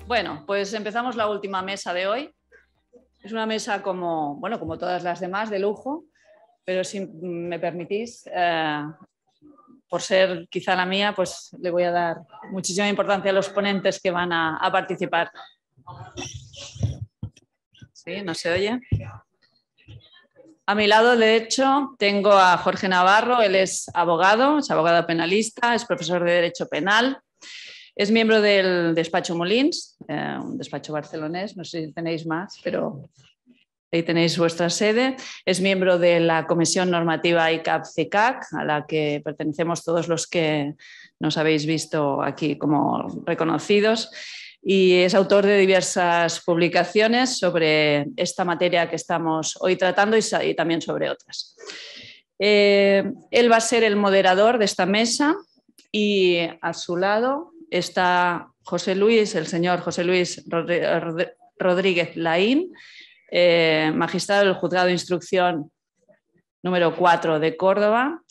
Bueno, pues empezamos la última mesa de hoy. Es una mesa como todas las demás, de lujo, pero si me permitís, por ser quizá la mía, pues le voy a dar muchísima importancia a los ponentes que van a participar. ¿Sí? ¿No se oye? A mi lado, de hecho, tengo a Jorge Navarro. Él es abogado penalista, es profesor de Derecho Penal, es miembro del despacho Molins, un despacho barcelonés, no sé si tenéis más, pero ahí tenéis vuestra sede. Es miembro de la Comisión Normativa ICAP-CICAC, a la que pertenecemos todos los que nos habéis visto aquí como reconocidos, y es autor de diversas publicaciones sobre esta materia que estamos hoy tratando y también sobre otras. Él va a ser el moderador de esta mesa y a su lado está el señor José Luis Rodríguez Laín, magistrado del Juzgado de Instrucción número 4 de Córdoba.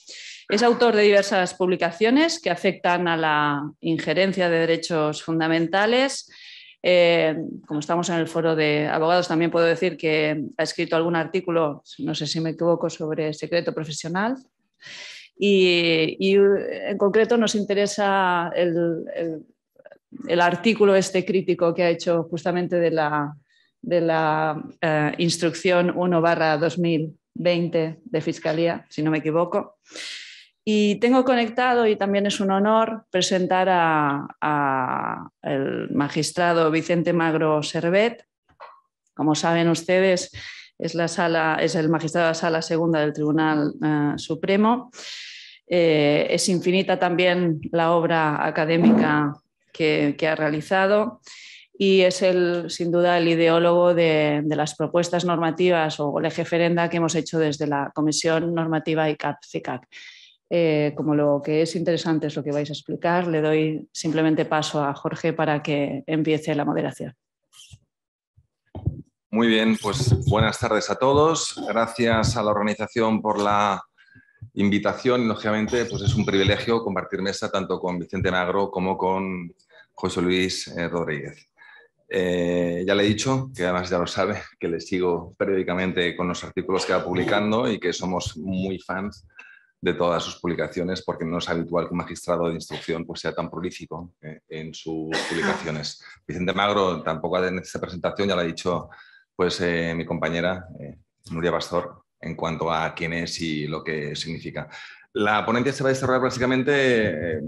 Es autor de diversas publicaciones que afectan a la injerencia de derechos fundamentales. Como estamos en el foro de abogados, también puedo decir que ha escrito algún artículo, no sé si me equivoco, sobre secreto profesional. Y en concreto nos interesa el artículo este crítico que ha hecho justamente de la instrucción 1/2020 de Fiscalía, si no me equivoco. Y tengo conectado, y también es un honor, presentar al magistrado Vicente Magro Servet. Como saben ustedes, es el magistrado de la Sala Segunda del Tribunal Supremo. Es infinita también la obra académica que ha realizado, y es sin duda el ideólogo de las propuestas normativas o lege ferenda que hemos hecho desde la Comisión Normativa ICAP-CICAC. Como lo que es interesante es lo que vais a explicar, le doy simplemente paso a Jorge para que empiece la moderación. Muy bien, pues buenas tardes a todos. Gracias a la organización por la invitación y, lógicamente, pues es un privilegio compartir mesa tanto con Vicente Magro como con José Luis Rodríguez. Ya le he dicho, que además ya lo sabe, que le sigo periódicamente con los artículos que va publicando y que somos muy fans de todas sus publicaciones, porque no es habitual que un magistrado de instrucción pues sea tan prolífico en sus publicaciones. Vicente Magro tampoco en esta presentación, ya lo ha dicho pues, mi compañera Nuria Pastor, en cuanto a quién es y lo que significa. La ponencia se va a desarrollar básicamente,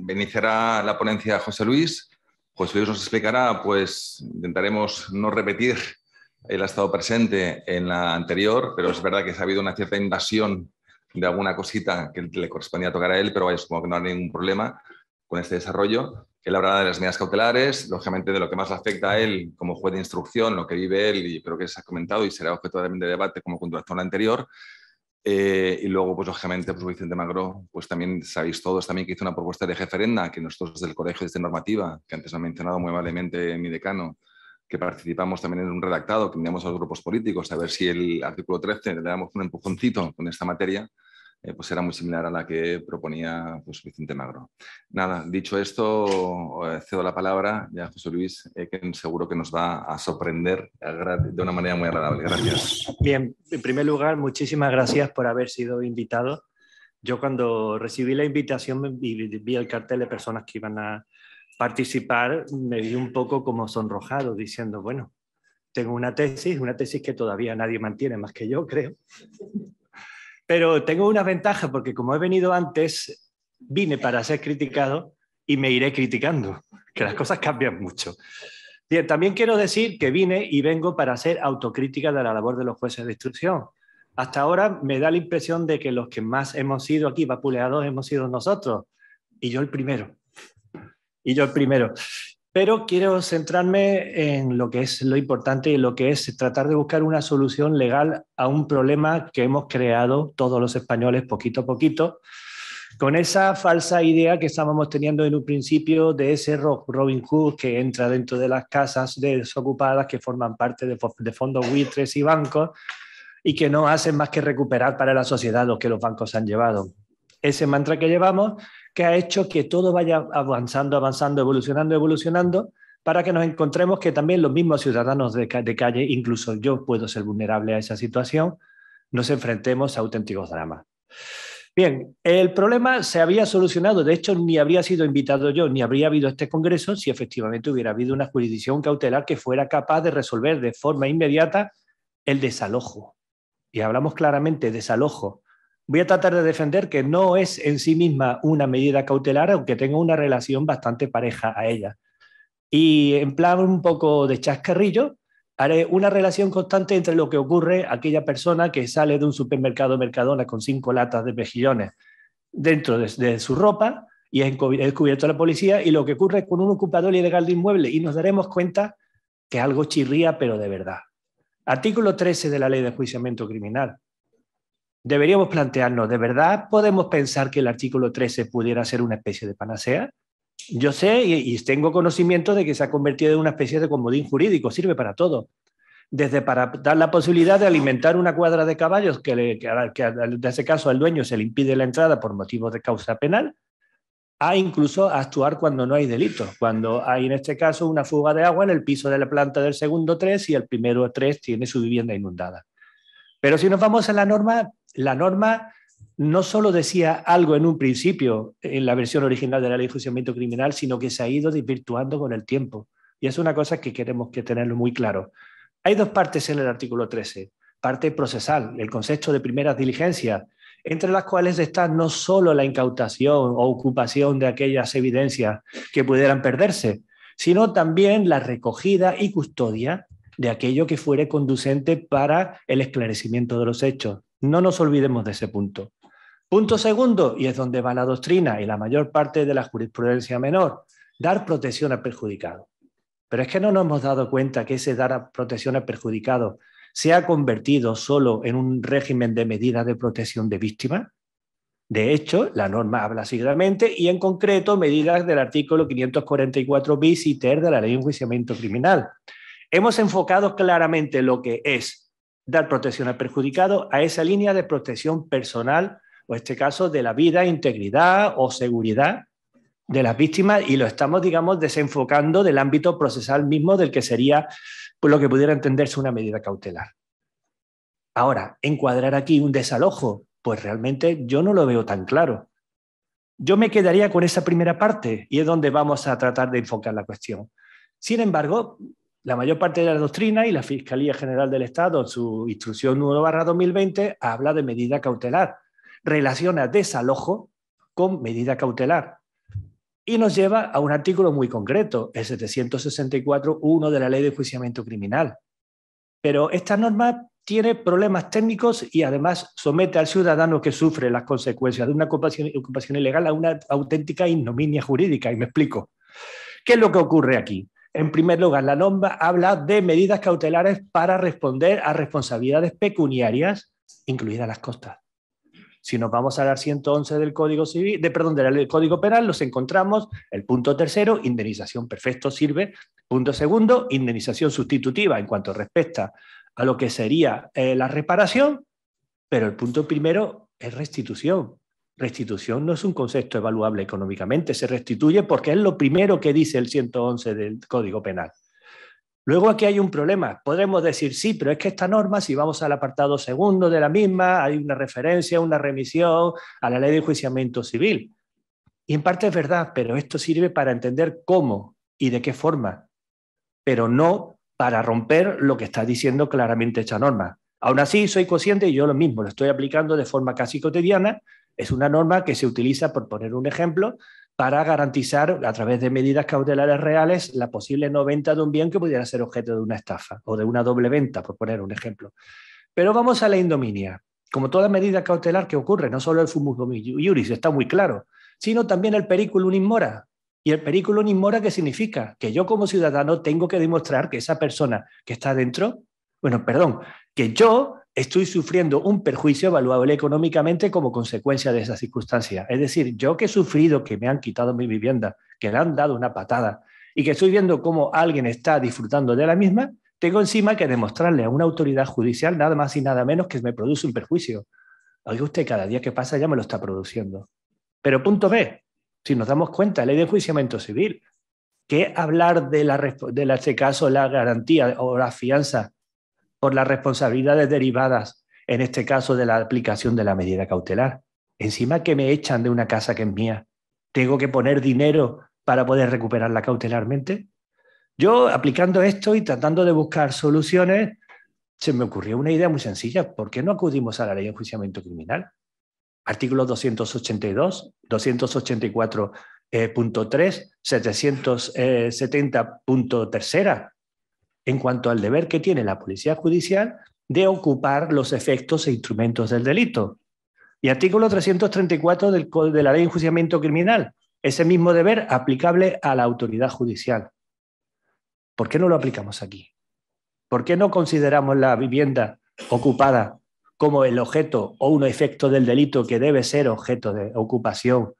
iniciará la ponencia José Luis. José Luis nos explicará, pues intentaremos no repetir, él ha estado presente en la anterior, pero es verdad que ha habido una cierta invasión de alguna cosita que le correspondía tocar a él, pero vaya, supongo que no hay ningún problema con este desarrollo. Él hablará de las medidas cautelares, lógicamente de lo que más le afecta a él como juez de instrucción, lo que vive él, y creo que se ha comentado y será objeto de debate como continuación anterior. Y luego, pues lógicamente, pues Vicente Magro, pues también sabéis todos también que hizo una propuesta de referenda, que nosotros desde el Colegio de Normativa, que antes ha mencionado muy amablemente mi decano, que participamos también en un redactado, que enviamos a los grupos políticos a ver si el artículo 13 le damos un empujoncito con esta materia, pues era muy similar a la que proponía pues, Vicente Magro. Nada, dicho esto, cedo la palabra ya a José Luis, que seguro que nos va a sorprender de una manera muy agradable. Gracias. Bien, en primer lugar, muchísimas gracias por haber sido invitado. Yo cuando recibí la invitación y vi el cartel de personas que iban a participar, me vi un poco como sonrojado, diciendo, bueno, tengo una tesis que todavía nadie mantiene más que yo, creo. Pero tengo una ventaja porque como he venido antes, vine para ser criticado y me iré criticando, que las cosas cambian mucho. Bien, también quiero decir que vine y vengo para hacer autocrítica de la labor de los jueces de instrucción. Hasta ahora me da la impresión de que los que más hemos sido aquí vapuleados hemos sido nosotros, y yo el primero. Pero quiero centrarme en lo que es lo importante y lo que es tratar de buscar una solución legal a un problema que hemos creado todos los españoles poquito a poquito, con esa falsa idea que estábamos teniendo en un principio de ese Robin Hood que entra dentro de las casas desocupadas que forman parte de fondos buitres y bancos y que no hacen más que recuperar para la sociedad lo que los bancos han llevado. Ese mantra que llevamos, que ha hecho que todo vaya avanzando, evolucionando, para que nos encontremos que también los mismos ciudadanos de calle, incluso yo puedo ser vulnerable a esa situación, nos enfrentemos a auténticos dramas. Bien, el problema se había solucionado, de hecho ni habría sido invitado yo, ni habría habido este congreso si efectivamente hubiera habido una jurisdicción cautelar que fuera capaz de resolver de forma inmediata el desalojo. Y hablamos claramente de desalojo. Voy a tratar de defender que no es en sí misma una medida cautelar, aunque tenga una relación bastante pareja a ella. Y en plan un poco de chascarrillo, haré una relación constante entre lo que ocurre a aquella persona que sale de un supermercado Mercadona con 5 latas de mejillones dentro de su ropa y es descubierto a la policía, y lo que ocurre con un ocupador ilegal de inmueble, y nos daremos cuenta que algo chirría, pero de verdad. Artículo 13 de la Ley de Enjuiciamiento Criminal. Deberíamos plantearnos, ¿de verdad podemos pensar que el artículo 13 pudiera ser una especie de panacea? Yo sé y tengo conocimiento de que se ha convertido en una especie de comodín jurídico, sirve para todo. Desde para dar la posibilidad de alimentar una cuadra de caballos que en ese caso al dueño se le impide la entrada por motivos de causa penal, a incluso actuar cuando no hay delito, cuando hay en este caso una fuga de agua en el piso de la planta del segundo 3 y el primero 3 tiene su vivienda inundada. Pero si nos vamos a la norma no solo decía algo en un principio, en la versión original de la Ley de Enjuiciamiento Criminal, sino que se ha ido desvirtuando con el tiempo. Y es una cosa que queremos que tenerlo muy claro. Hay dos partes en el artículo 13. Parte procesal, el concepto de primeras diligencias, entre las cuales está no solo la incautación o ocupación de aquellas evidencias que pudieran perderse, sino también la recogida y custodia de aquello que fuere conducente para el esclarecimiento de los hechos. No nos olvidemos de ese punto. Punto segundo, y es donde va la doctrina y la mayor parte de la jurisprudencia menor, dar protección al perjudicado. Pero es que no nos hemos dado cuenta que ese dar protección al perjudicado se ha convertido solo en un régimen de medidas de protección de víctimas. De hecho, la norma habla seguidamente y en concreto medidas del artículo 544 bis y ter de la Ley de Enjuiciamiento Criminal. Hemos enfocado claramente lo que es dar protección al perjudicado a esa línea de protección personal, o en este caso de la vida, integridad o seguridad de las víctimas, y lo estamos, digamos, desenfocando del ámbito procesal mismo del que sería pues, lo que pudiera entenderse una medida cautelar. Ahora, encuadrar aquí un desalojo, pues realmente yo no lo veo tan claro. Yo me quedaría con esa primera parte y es donde vamos a tratar de enfocar la cuestión. Sin embargo, la mayor parte de la doctrina y la Fiscalía General del Estado, en su instrucción 1/2020, habla de medida cautelar. Relaciona desalojo con medida cautelar. Y nos lleva a un artículo muy concreto, el 764.1 de la Ley de Enjuiciamiento Criminal. Pero esta norma tiene problemas técnicos y además somete al ciudadano que sufre las consecuencias de una ocupación ilegal a una auténtica ignominia jurídica. Y me explico. ¿Qué es lo que ocurre aquí? En primer lugar, la norma habla de medidas cautelares para responder a responsabilidades pecuniarias, incluidas las costas. Si nos vamos al 111 del Código Civil, del Código Penal, nos encontramos el punto tercero, indemnización, perfecto, sirve. Punto segundo, indemnización sustitutiva en cuanto respecta a lo que sería la reparación, pero el punto primero es restitución. Restitución no es un concepto evaluable económicamente, se restituye porque es lo primero que dice el 111 del Código Penal. Luego aquí hay un problema. Podremos decir, sí, pero es que esta norma, si vamos al apartado segundo de la misma, hay una referencia, una remisión a la Ley de Enjuiciamiento Civil. Y en parte es verdad, pero esto sirve para entender cómo y de qué forma, pero no para romper lo que está diciendo claramente esta norma. Aún así, soy consciente y yo lo mismo, lo estoy aplicando de forma casi cotidiana. Es una norma que se utiliza, por poner un ejemplo, para garantizar a través de medidas cautelares reales la posible no venta de un bien que pudiera ser objeto de una estafa o de una doble venta, por poner un ejemplo. Pero vamos a la indominia. Como toda medida cautelar que ocurre, no solo el fumus iuris, está muy claro, sino también el periculum in mora. ¿Y el periculum in mora qué significa? Que yo como ciudadano tengo que demostrar que esa persona que está dentro, que yo estoy sufriendo un perjuicio evaluable económicamente como consecuencia de esa circunstancia. Es decir, yo que he sufrido que me han quitado mi vivienda, que le han dado una patada y que estoy viendo cómo alguien está disfrutando de la misma, tengo encima que demostrarle a una autoridad judicial nada más y nada menos que me produce un perjuicio. Oiga usted, cada día que pasa ya me lo está produciendo. Pero punto B, si nos damos cuenta, Ley de Enjuiciamiento Civil, ¿Qué hablar de este caso, la garantía o la fianza por las responsabilidades derivadas, en este caso de la aplicación de la medida cautelar? Encima que me echan de una casa que es mía, ¿tengo que poner dinero para poder recuperarla cautelarmente? Yo, aplicando esto y tratando de buscar soluciones, se me ocurrió una idea muy sencilla. ¿Por qué no acudimos a la ley de enjuiciamiento criminal? Artículos 282, 284.3, 770.3, en cuanto al deber que tiene la policía judicial de ocupar los efectos e instrumentos del delito. Y artículo 334 de la ley de enjuiciamiento criminal, ese mismo deber aplicable a la autoridad judicial. ¿Por qué no lo aplicamos aquí? ¿Por qué no consideramos la vivienda ocupada como el objeto o un efecto del delito que debe ser objeto de ocupación,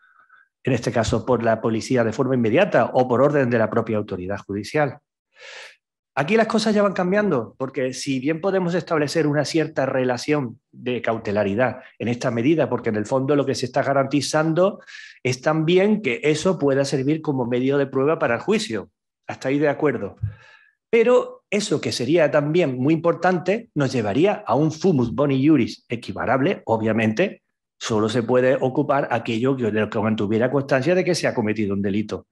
en este caso por la policía de forma inmediata o por orden de la propia autoridad judicial? Aquí las cosas ya van cambiando, porque si bien podemos establecer una cierta relación de cautelaridad en esta medida, porque en el fondo lo que se está garantizando es también que eso pueda servir como medio de prueba para el juicio. Hasta ahí de acuerdo. Pero eso, que sería también muy importante, nos llevaría a un fumus boni iuris equiparable. Obviamente, solo se puede ocupar aquello de lo que mantuviera constancia de que se ha cometido un delito.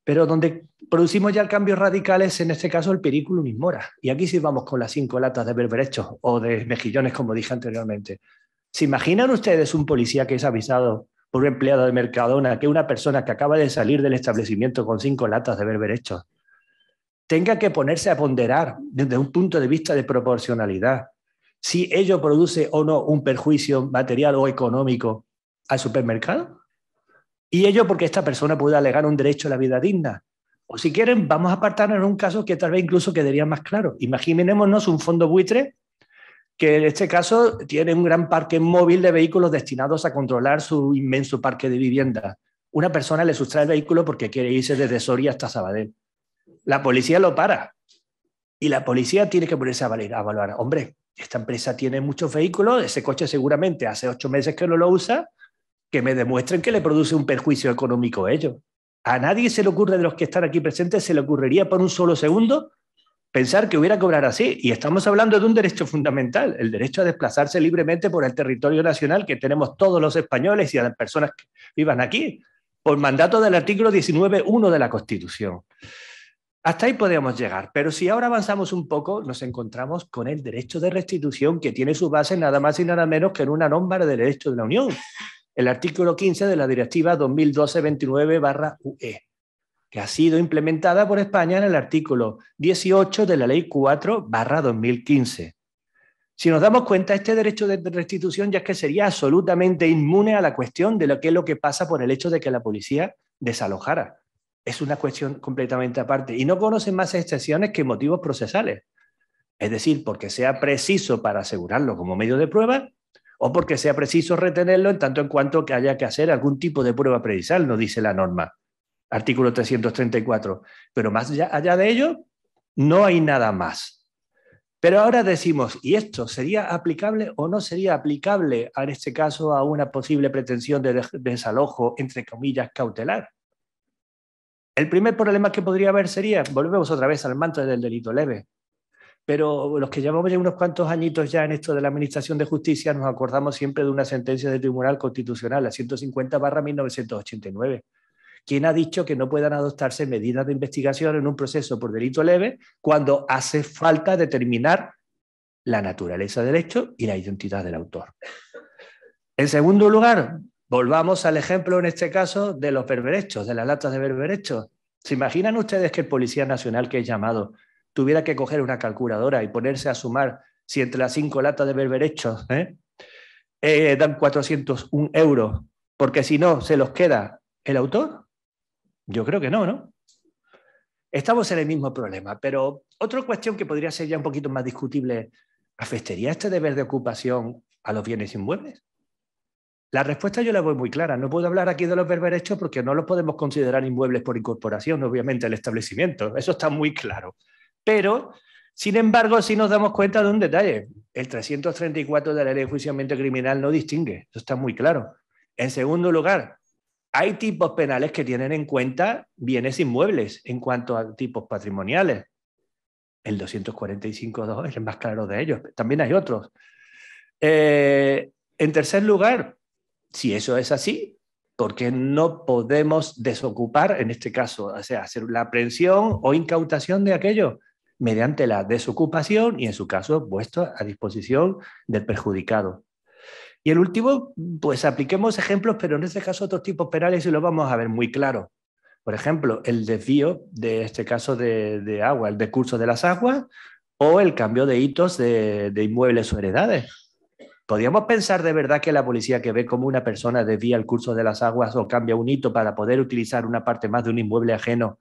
Pero donde producimos ya cambios radicales, en este caso el periculum in mora. Y aquí sí vamos con las 5 latas de berberechos o de mejillones, como dije anteriormente. ¿Se imaginan ustedes un policía que es avisado por un empleado de Mercadona que una persona que acaba de salir del establecimiento con 5 latas de berberechos tenga que ponerse a ponderar desde un punto de vista de proporcionalidad si ello produce o no un perjuicio material o económico al supermercado? Y ello porque esta persona puede alegar un derecho a la vida digna. O si quieren, vamos a apartarnos en un caso que tal vez incluso quedaría más claro. Imaginémonos un fondo buitre que en este caso tiene un gran parque móvil de vehículos destinados a controlar su inmenso parque de viviendas. Una persona le sustrae el vehículo porque quiere irse desde Soria hasta Sabadell. La policía lo para y la policía tiene que ponerse a evaluar. Hombre, esta empresa tiene muchos vehículos, ese coche seguramente hace 8 meses que no lo usa, que me demuestren que le produce un perjuicio económico a ellos. A nadie se le ocurre, de los que están aquí presentes, se le ocurriría por un solo segundo pensar que hubiera que cobrar así. Y estamos hablando de un derecho fundamental, el derecho a desplazarse libremente por el territorio nacional que tenemos todos los españoles y a las personas que vivan aquí, por mandato del artículo 19.1 de la Constitución. Hasta ahí podemos llegar, pero si ahora avanzamos un poco, nos encontramos con el derecho de restitución, que tiene su base nada más y nada menos que en una norma de derecho de la Unión, el artículo 15 de la Directiva 2012-29/UE, que ha sido implementada por España en el artículo 18 de la Ley 4/2015. Si nos damos cuenta, este derecho de restitución ya es que sería absolutamente inmune a la cuestión de lo que pasa por el hecho de que la policía desalojara. Es una cuestión completamente aparte y no conoce más excepciones que motivos procesales. Es decir, porque sea preciso para asegurarlo como medio de prueba o porque sea preciso retenerlo en tanto en cuanto que haya que hacer algún tipo de prueba prejudicial, nos dice la norma. Artículo 334. Pero más allá de ello, no hay nada más. Pero ahora decimos, ¿y esto sería aplicable o no sería aplicable en este caso a una posible pretensión de desalojo, entre comillas, cautelar? El primer problema que podría haber sería, volvemos otra vez al mantra del delito leve, pero los que llevamos ya unos cuantos añitos ya en esto de la Administración de Justicia nos acordamos siempre de una sentencia del Tribunal Constitucional, la 150/1989. ¿Quién ha dicho que no puedan adoptarse medidas de investigación en un proceso por delito leve cuando hace falta determinar la naturaleza del hecho y la identidad del autor? En segundo lugar, volvamos al ejemplo, en este caso, de los berberechos, de las latas de berberechos. ¿Se imaginan ustedes que el Policía Nacional que es llamado tuviera que coger una calculadora y ponerse a sumar si entre las 5 latas de berberechos dan 401 euros, porque si no se los queda el autor? Yo creo que no, ¿no? Estamos en el mismo problema, pero otra cuestión que podría ser ya un poquito más discutible, ¿afectaría este deber de ocupación a los bienes inmuebles? La respuesta yo la voy muy clara. No puedo hablar aquí de los berberechos porque no los podemos considerar inmuebles por incorporación, obviamente, al establecimiento. Eso está muy claro. Pero, sin embargo, sí nos damos cuenta de un detalle. El 334 de la Ley de Enjuiciamiento Criminal no distingue. Eso está muy claro. En segundo lugar, Hay tipos penales que tienen en cuenta bienes inmuebles en cuanto a tipos patrimoniales. El 245.2 es el más claro de ellos. También hay otros. En tercer lugar, si eso es así, ¿por qué no podemos desocupar, en este caso, o sea, hacer la aprehensión o incautación de aquello mediante la desocupación y, en su caso, puesto a disposición del perjudicado? Y el último, pues apliquemos ejemplos, pero en este caso otros tipos penales y lo vamos a ver muy claro. Por ejemplo, el desvío, de este caso de agua, el decurso de las aguas o el cambio de hitos de inmuebles o heredades. ¿Podríamos pensar de verdad que la policía que ve cómo una persona desvía el curso de las aguas o cambia un hito para poder utilizar una parte más de un inmueble ajeno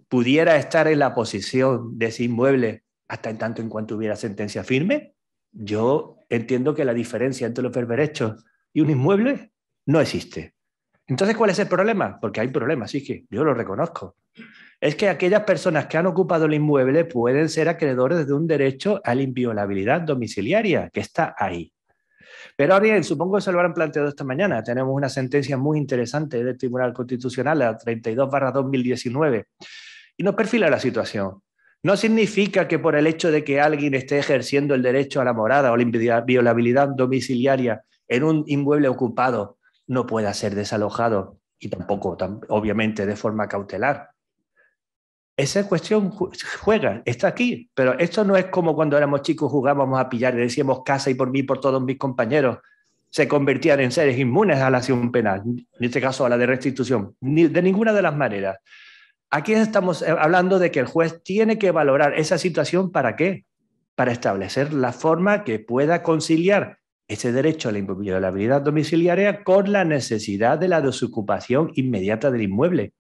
pudiera estar en la posesión de ese inmueble hasta en tanto en cuanto hubiera sentencia firme? Yo entiendo que la diferencia entre los berberechos y un inmueble no existe. Entonces, ¿cuál es el problema? Porque hay problemas, sí, que yo lo reconozco. Es que aquellas personas que han ocupado el inmueble pueden ser acreedores de un derecho a la inviolabilidad domiciliaria, que está ahí. Pero ahora bien, supongo que se lo habrán planteado esta mañana. Tenemos una sentencia muy interesante del Tribunal Constitucional, la 32/2019, y nos perfila la situación. No significa que por el hecho de que alguien esté ejerciendo el derecho a la morada o la inviolabilidad domiciliaria en un inmueble ocupado no pueda ser desalojado, y tampoco, obviamente, de forma cautelar. Esa cuestión juega, está aquí, pero esto no es como cuando éramos chicos jugábamos a pillar y decíamos casa y por mí y por todos mis compañeros se convertían en seres inmunes a la acción penal, en este caso a la de restitución, de ninguna de las maneras. Aquí estamos hablando de que el juez tiene que valorar esa situación. ¿Para qué? Para establecer la forma que pueda conciliar ese derecho a la inviolabilidad domiciliaria con la necesidad de la desocupación inmediata del inmueble.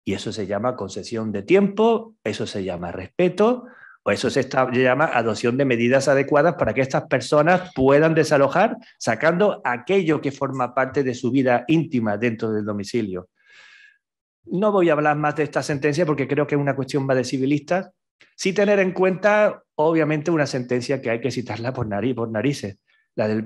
Y eso se llama concesión de tiempo, eso se llama respeto, o eso se llama adopción de medidas adecuadas para que estas personas puedan desalojar sacando aquello que forma parte de su vida íntima dentro del domicilio. No voy a hablar más de esta sentencia porque creo que es una cuestión más de civilistas. Sí tener en cuenta, obviamente, una sentencia que hay que citarla por narices. La del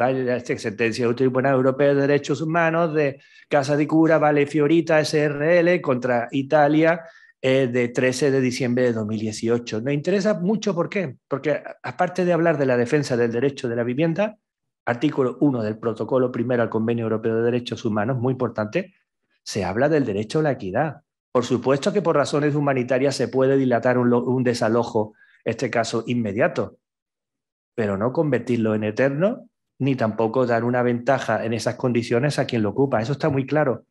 sentencia del Tribunal Europeo de Derechos Humanos de Casa di Cura, Valle Fiorita, SRL, contra Italia, de 13 de diciembre de 2018. Nos interesa mucho, ¿por qué? Porque aparte de hablar de la defensa del derecho de la vivienda, artículo 1 del protocolo primero al Convenio Europeo de Derechos Humanos, muy importante, se habla del derecho a la equidad. Por supuesto que por razones humanitarias se puede dilatar un desalojo, en este caso inmediato, pero no convertirlo en eterno, ni tampoco dar una ventaja en esas condiciones a quien lo ocupa. Eso está muy claro.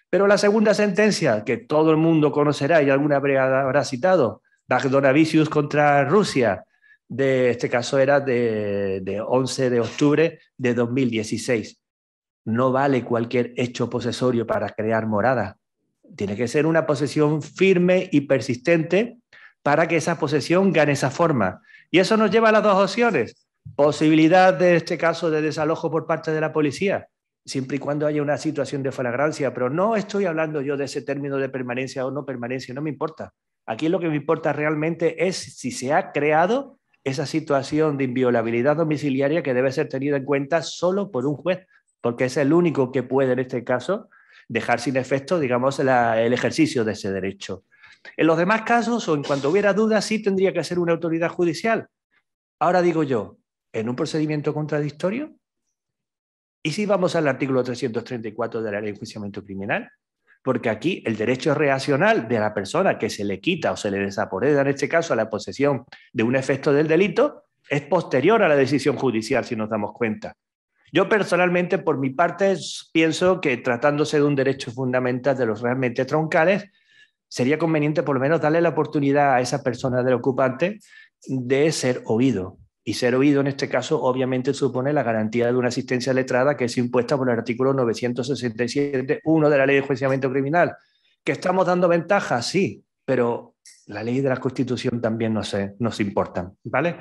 Pero la segunda sentencia, que todo el mundo conocerá y alguna habrá citado, Bagdonavicius contra Rusia, de este caso era de 11 de octubre de 2016. No vale cualquier hecho posesorio para crear morada. Tiene que ser una posesión firme y persistente para que esa posesión gane esa forma. Y eso nos lleva a las dos opciones. Posibilidad de este caso de desalojo por parte de la policía, siempre y cuando haya una situación de flagrancia, pero no estoy hablando yo de ese término de permanencia o no permanencia, no me importa. Aquí lo que me importa realmente es si se ha creado esa situación de inviolabilidad domiciliaria que debe ser tenida en cuenta solo por un juez, porque es el único que puede en este caso dejar sin efecto, digamos, el ejercicio de ese derecho. En los demás casos, o en cuanto hubiera dudas, sí tendría que ser una autoridad judicial. Ahora digo yo, ¿en un procedimiento contradictorio? ¿Y si vamos al artículo 334 de la Ley de Enjuiciamiento Criminal? Porque aquí el derecho reaccional de la persona que se le quita o se le desapodera, en este caso, a la posesión de un efecto del delito, es posterior a la decisión judicial, si nos damos cuenta. Yo personalmente, por mi parte, pienso que tratándose de un derecho fundamental de los realmente troncales, sería conveniente por lo menos darle la oportunidad a esa persona del ocupante de ser oído. Y ser oído en este caso obviamente supone la garantía de una asistencia letrada que es impuesta por el artículo 967.1 de la Ley de Enjuiciamiento Criminal. ¿Que estamos dando ventajas? Sí, pero la ley de la Constitución también nos importa, ¿vale?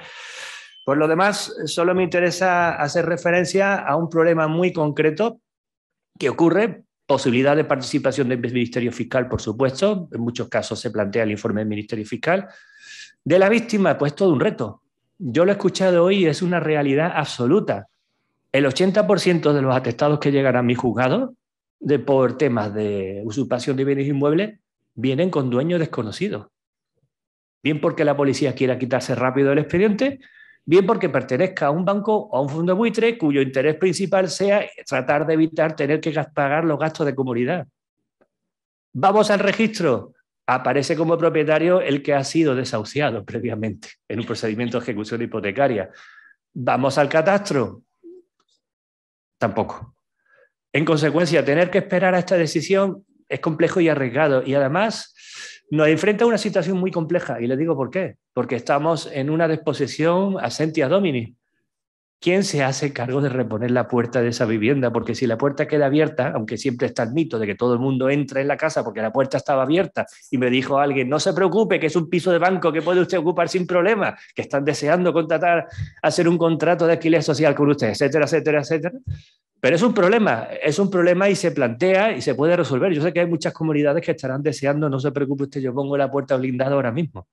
Por lo demás, solo me interesa hacer referencia a un problema muy concreto que ocurre. Posibilidad de participación del Ministerio Fiscal, por supuesto. En muchos casos se plantea el informe del Ministerio Fiscal. De la víctima, pues todo un reto. Yo lo he escuchado hoy y es una realidad absoluta. El 80% de los atestados que llegan a mi juzgado por temas de usurpación de bienes inmuebles vienen con dueños desconocidos. Bien porque la policía quiera quitarse rápido el expediente, bien porque pertenezca a un banco o a un fondo de buitre cuyo interés principal sea tratar de evitar tener que pagar los gastos de comunidad. Vamos al registro. Aparece como propietario el que ha sido desahuciado previamente en un procedimiento de ejecución hipotecaria. Vamos al catastro. Tampoco. En consecuencia, tener que esperar a esta decisión es complejo y arriesgado. Y además nos enfrenta a una situación muy compleja. Y les digo por qué. Porque estamos en una disposición assentia domini. ¿Quién se hace cargo de reponer la puerta de esa vivienda? Porque si la puerta queda abierta, aunque siempre está el mito de que todo el mundo entra en la casa porque la puerta estaba abierta y me dijo alguien, no se preocupe, que es un piso de banco que puede usted ocupar sin problema, que están deseando contratar, hacer un contrato de alquiler social con usted, etcétera, etcétera, etcétera. Pero es un problema y se plantea y se puede resolver. Yo sé que hay muchas comunidades que estarán deseando, no se preocupe usted, yo pongo la puerta blindada ahora mismo.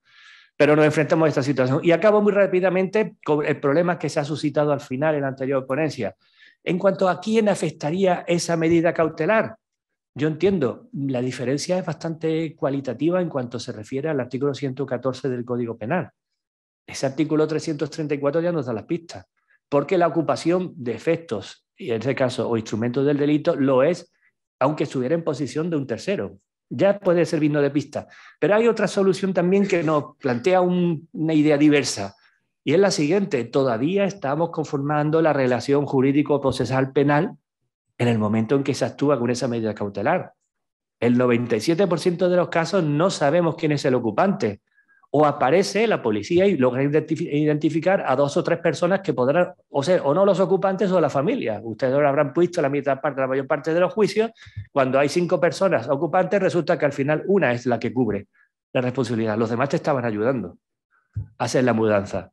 Pero nos enfrentamos a esta situación. Y acabo muy rápidamente con el problema que se ha suscitado al final en la anterior ponencia. En cuanto a quién afectaría esa medida cautelar, yo entiendo, la diferencia es bastante cualitativa en cuanto se refiere al artículo 114 del Código Penal. Ese artículo 334 ya nos da las pistas, porque la ocupación de efectos, y en este caso, o instrumentos del delito, lo es, aunque estuviera en posición de un tercero. Ya puede servirnos de pista. Pero hay otra solución también que nos plantea una idea diversa. Y es la siguiente. Todavía estamos conformando la relación jurídico-procesal penal en el momento en que se actúa con esa medida cautelar. El 97% de los casos no sabemos quién es el ocupante. O aparece la policía y logra identificar a 2 o 3 personas que podrán o ser o no los ocupantes o la familia. Ustedes lo habrán visto la mayor parte de los juicios. Cuando hay 5 personas ocupantes, resulta que al final una es la que cubre la responsabilidad. Los demás te estaban ayudando a hacer la mudanza.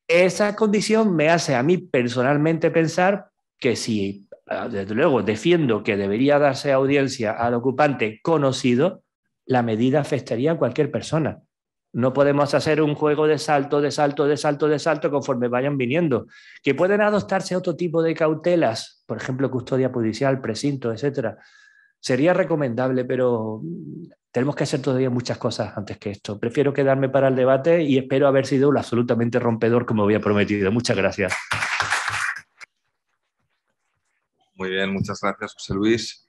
Esa condición me hace a mí personalmente pensar que si, desde luego, defiendo que debería darse audiencia al ocupante conocido, la medida afectaría a cualquier persona. No podemos hacer un juego de salto, de salto, de salto, de salto conforme vayan viniendo. Que pueden adoptarse otro tipo de cautelas, por ejemplo, custodia judicial, precinto, etcétera. Sería recomendable, pero tenemos que hacer todavía muchas cosas antes que esto. Prefiero quedarme para el debate y espero haber sido un absolutamente rompedor como había prometido. Muchas gracias. Muy bien, muchas gracias, José Luis.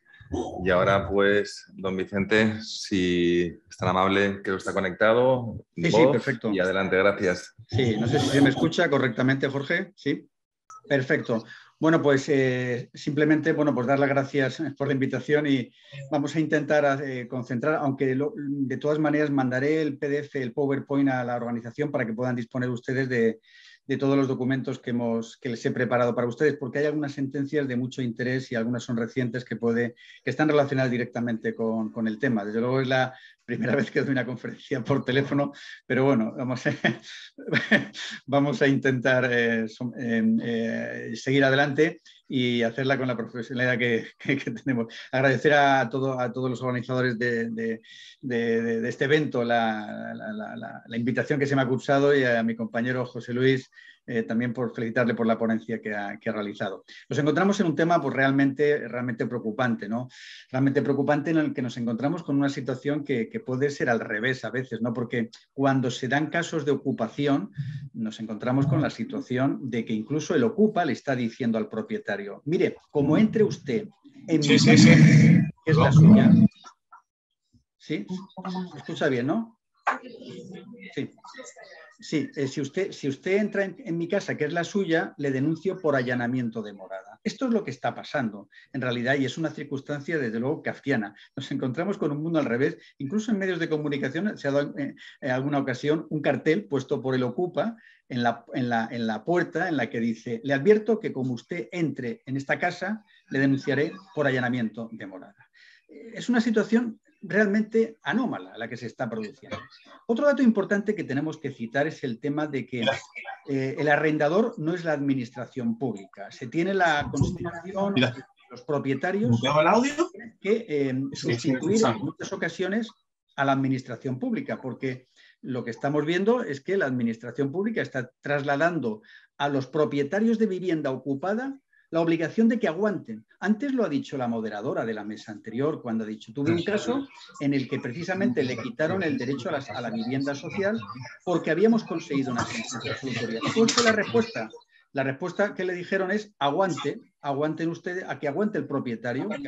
Y ahora, pues, don Vicente, si es tan amable, que está conectado. Sí, sí, perfecto. Y adelante, gracias. Sí, no sé si se me escucha correctamente, Jorge. Sí, perfecto. Bueno, pues simplemente, bueno, pues dar las gracias por la invitación y vamos a intentar concentrar, aunque de todas maneras mandaré el PDF, el PowerPoint a la organización para que puedan disponer ustedes de todos los documentos que les he preparado para ustedes, porque hay algunas sentencias de mucho interés y algunas son recientes que están relacionadas directamente con el tema. Desde luego es la primera vez que doy una conferencia por teléfono, pero bueno, vamos a intentar seguir adelante y hacerla con la profesionalidad que tenemos. Agradecer a todos los organizadores de este evento la invitación que se me ha cursado y a mi compañero José Luis también por felicitarle por la ponencia que ha realizado. Nos encontramos en un tema pues, realmente preocupante, ¿no? Realmente preocupante en el que nos encontramos con una situación que puede ser al revés a veces, ¿no? Porque cuando se dan casos de ocupación nos encontramos con la situación de que incluso el ocupa le está diciendo al propietario, mire, como entre usted en mi casa, que es la suya. ¿Sí? ¿Se escucha bien, no? Sí. Sí, si usted entra en mi casa, que es la suya, le denuncio por allanamiento de morada. Esto es lo que está pasando, en realidad, y es una circunstancia, desde luego, kafkiana. Nos encontramos con un mundo al revés. Incluso en medios de comunicación se ha dado en alguna ocasión un cartel puesto por el ocupa en la puerta en la que dice, le advierto que como usted entre en esta casa, le denunciaré por allanamiento de morada. Es una situación realmente anómala la que se está produciendo. Otro dato importante que tenemos que citar es el tema de que el arrendador no es la administración pública. Se tiene la consideración de los propietarios que sustituir en muchas ocasiones a la administración pública, porque lo que estamos viendo es que la administración pública está trasladando a los propietarios de vivienda ocupada la obligación de que aguanten. Antes lo ha dicho la moderadora de la mesa anterior, cuando ha dicho, tuve un caso en el que precisamente le quitaron el derecho a la vivienda social porque habíamos conseguido una sentencia absolutoria. ¿Cuál fue la respuesta? La respuesta que le dijeron es aguanten ustedes, a que aguante el propietario y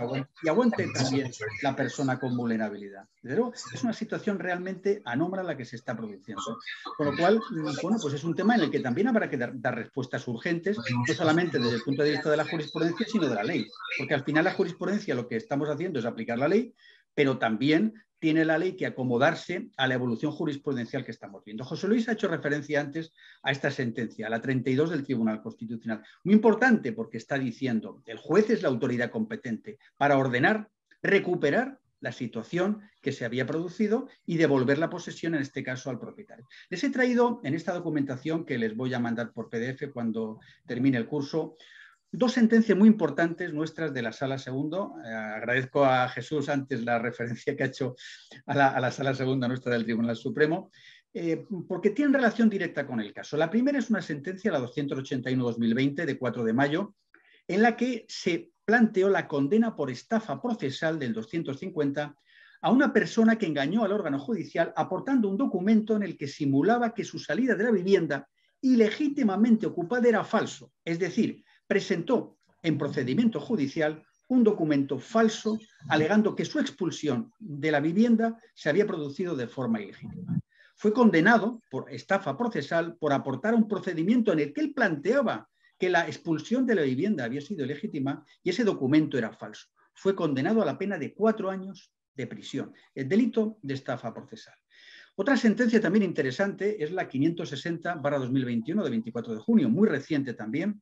aguante también la persona con vulnerabilidad. Pero es una situación realmente anómala la que se está produciendo. Con lo cual, bueno, pues es un tema en el que también habrá que dar respuestas urgentes, no solamente desde el punto de vista de la jurisprudencia, sino de la ley. Porque al final la jurisprudencia lo que estamos haciendo es aplicar la ley, pero también tiene la ley que acomodarse a la evolución jurisprudencial que estamos viendo. José Luis ha hecho referencia antes a esta sentencia, a la 32 del Tribunal Constitucional. Muy importante porque está diciendo, el juez es la autoridad competente para ordenar, recuperar la situación que se había producido y devolver la posesión, en este caso, al propietario. Les he traído en esta documentación, que les voy a mandar por PDF cuando termine el curso, dos sentencias muy importantes nuestras de la Sala Segundo. Agradezco a Jesús antes la referencia que ha hecho a la Sala Segunda nuestra del Tribunal Supremo, porque tienen relación directa con el caso. La primera es una sentencia, la 281-2020, de 4 de mayo, en la que se planteó la condena por estafa procesal del 250 a una persona que engañó al órgano judicial aportando un documento en el que simulaba que su salida de la vivienda ilegítimamente ocupada era falso, es decir, presentó en procedimiento judicial un documento falso alegando que su expulsión de la vivienda se había producido de forma ilegítima. Fue condenado por estafa procesal por aportar un procedimiento en el que él planteaba que la expulsión de la vivienda había sido ilegítima y ese documento era falso. Fue condenado a la pena de 4 años de prisión, el delito de estafa procesal. Otra sentencia también interesante es la 560/2021 de 24 de junio, muy reciente también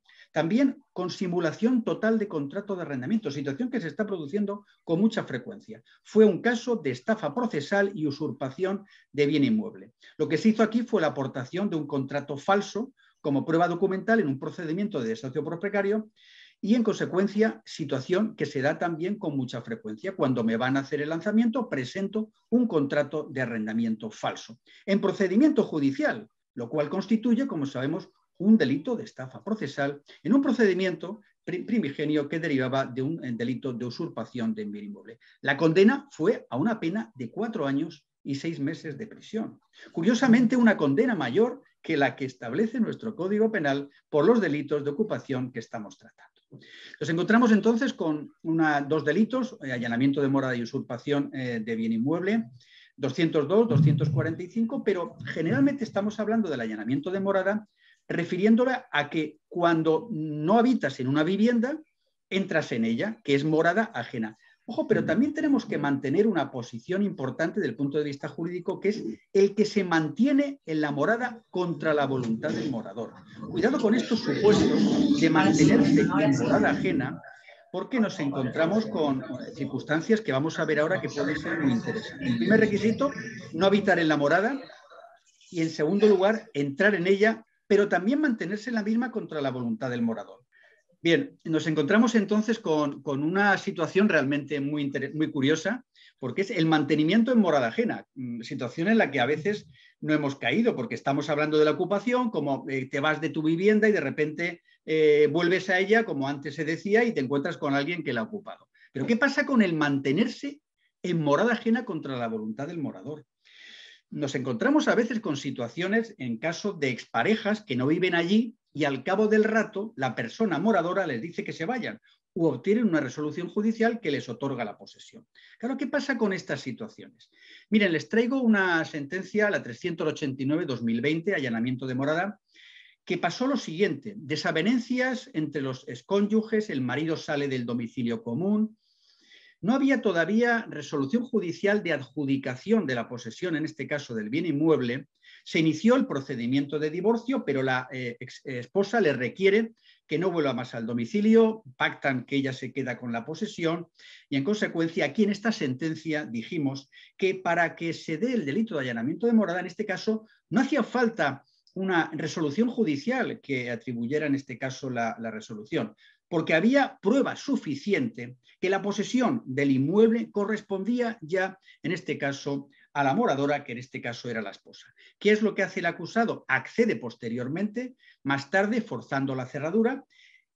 con simulación total de contrato de arrendamiento, situación que se está produciendo con mucha frecuencia. Fue un caso de estafa procesal y usurpación de bien inmueble. Lo que se hizo aquí fue la aportación de un contrato falso como prueba documental en un procedimiento de desahucio por precario y, en consecuencia, situación que se da también con mucha frecuencia. Cuando me van a hacer el lanzamiento, presento un contrato de arrendamiento falso en procedimiento judicial, lo cual constituye, como sabemos, un delito de estafa procesal en un procedimiento primigenio que derivaba de un delito de usurpación de bien inmueble. La condena fue a una pena de 4 años y 6 meses de prisión. Curiosamente, una condena mayor que la que establece nuestro Código Penal por los delitos de ocupación que estamos tratando. Nos encontramos entonces con dos delitos, allanamiento de morada y usurpación de bien inmueble, 202, 245, pero generalmente estamos hablando del allanamiento de morada refiriéndola a que cuando no habitas en una vivienda, entras en ella, que es morada ajena. Ojo, pero también tenemos que mantener una posición importante desde el punto de vista jurídico, que es el que se mantiene en la morada contra la voluntad del morador. Cuidado con estos supuestos de mantenerse en morada ajena, porque nos encontramos con circunstancias que vamos a ver ahora que pueden ser muy interesantes. El primer requisito, no habitar en la morada, y en segundo lugar, entrar en ella, pero también mantenerse en la misma contra la voluntad del morador. Bien, nos encontramos entonces con una situación realmente muy curiosa, porque es el mantenimiento en morada ajena, situación en la que a veces no hemos caído, porque estamos hablando de la ocupación, como te vas de tu vivienda y de repente vuelves a ella, como antes se decía, y te encuentras con alguien que la ha ocupado. Pero ¿qué pasa con el mantenerse en morada ajena contra la voluntad del morador? Nos encontramos a veces con situaciones en caso de exparejas que no viven allí y al cabo del rato la persona moradora les dice que se vayan u obtienen una resolución judicial que les otorga la posesión. Claro, ¿qué pasa con estas situaciones? Miren, les traigo una sentencia, la 389/2020, allanamiento de morada, que pasó lo siguiente: desavenencias entre los excónyuges, el marido sale del domicilio común. No había todavía resolución judicial de adjudicación de la posesión, en este caso del bien inmueble. Se inició el procedimiento de divorcio, pero la esposa le requiere que no vuelva más al domicilio, pactan que ella se queda con la posesión y, en consecuencia, aquí en esta sentencia dijimos que para que se dé el delito de allanamiento de morada, en este caso, no hacía falta una resolución judicial que atribuyera en este caso la resolución, porque había prueba suficiente que la posesión del inmueble correspondía ya, en este caso, a la moradora, que en este caso era la esposa. ¿Qué es lo que hace el acusado? Accede posteriormente, más tarde, forzando la cerradura,